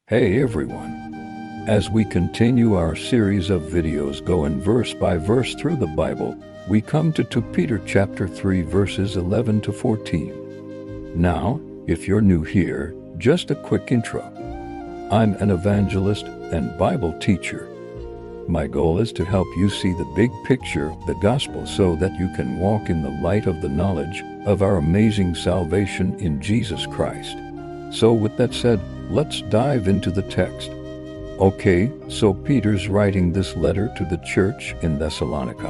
Hey everyone! As we continue our series of videos going verse by verse through the Bible, we come to 2 Peter chapter 3 verses 11 to 14. Now, if you're new here, just a quick intro. I'm an evangelist and Bible teacher. My goal is to help you see the big picture of the gospel so that you can walk in the light of the knowledge of our amazing salvation in Jesus Christ. So with that said, let's dive into the text. Okay, so Peter's writing this letter to the church in Thessalonica.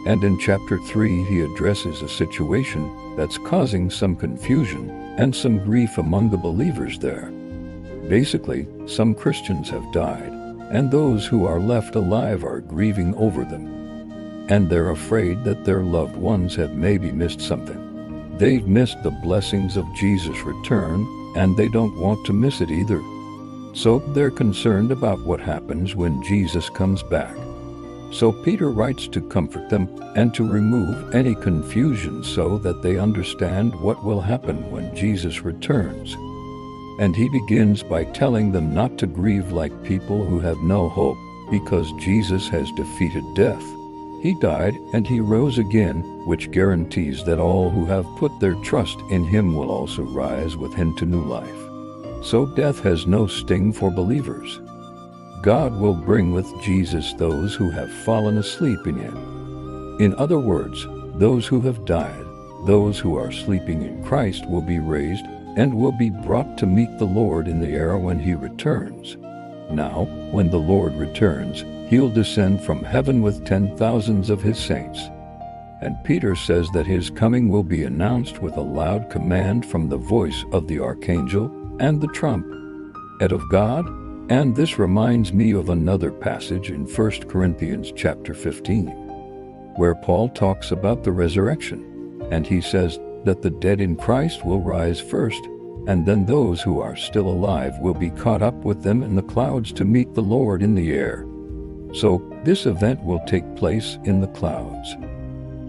And in chapter 3 he addresses a situation that's causing some confusion and some grief among the believers there. Basically, some Christians have died, and those who are left alive are grieving over them. And they're afraid that their loved ones have maybe missed something. They've missed the blessings of Jesus' return, and they don't want to miss it either. So they're concerned about what happens when Jesus comes back. So Peter writes to comfort them and to remove any confusion so that they understand what will happen when Jesus returns. And he begins by telling them not to grieve like people who have no hope, because Jesus has defeated death. He died and he rose again, which guarantees that all who have put their trust in him will also rise with him to new life. So death has no sting for believers. God will bring with Jesus those who have fallen asleep in him. In other words, those who have died, those who are sleeping in Christ will be raised and will be brought to meet the Lord in the air when he returns. Now, when the Lord returns, he'll descend from heaven with 10,000s of his saints. And Peter says that his coming will be announced with a loud command from the voice of the archangel and the trumpet of God. And this reminds me of another passage in 1 Corinthians chapter 15, where Paul talks about the resurrection, and he says that the dead in Christ will rise first, and then those who are still alive will be caught up with them in the clouds to meet the Lord in the air. So this event will take place in the clouds.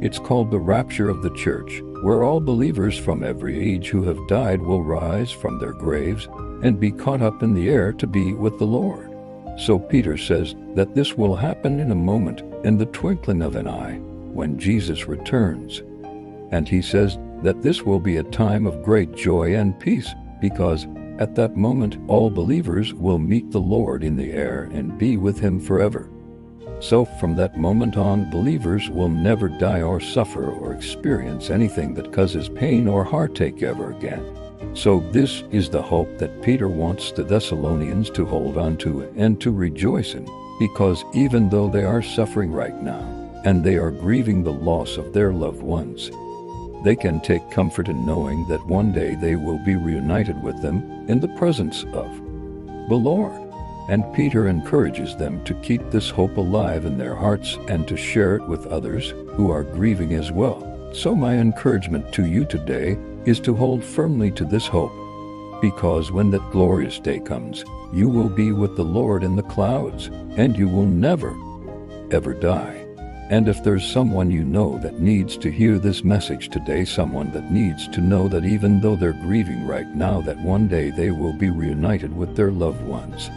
It's called the rapture of the church, where all believers from every age who have died will rise from their graves and be caught up in the air to be with the Lord. So Peter says that this will happen in a moment, in the twinkling of an eye, when Jesus returns. And he says that this will be a time of great joy and peace, because at that moment all believers will meet the Lord in the air and be with him forever. So from that moment on, believers will never die or suffer or experience anything that causes pain or heartache ever again. So this is the hope that Peter wants the Thessalonians to hold on to and to rejoice in, because even though they are suffering right now, and they are grieving the loss of their loved ones, they can take comfort in knowing that one day they will be reunited with them in the presence of the Lord. And Peter encourages them to keep this hope alive in their hearts and to share it with others who are grieving as well. So my encouragement to you today is to hold firmly to this hope, because when that glorious day comes, you will be with the Lord in the clouds, and you will never, ever die. And if there's someone you know that needs to hear this message today, someone that needs to know that even though they're grieving right now, that one day they will be reunited with their loved ones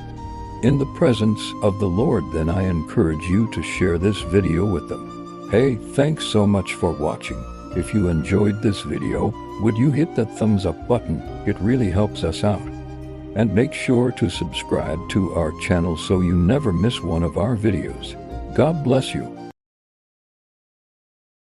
in the presence of the Lord, then I encourage you to share this video with them. Hey, thanks so much for watching. If you enjoyed this video, would you hit that thumbs up button? It really helps us out. And make sure to subscribe to our channel so you never miss one of our videos. God bless you.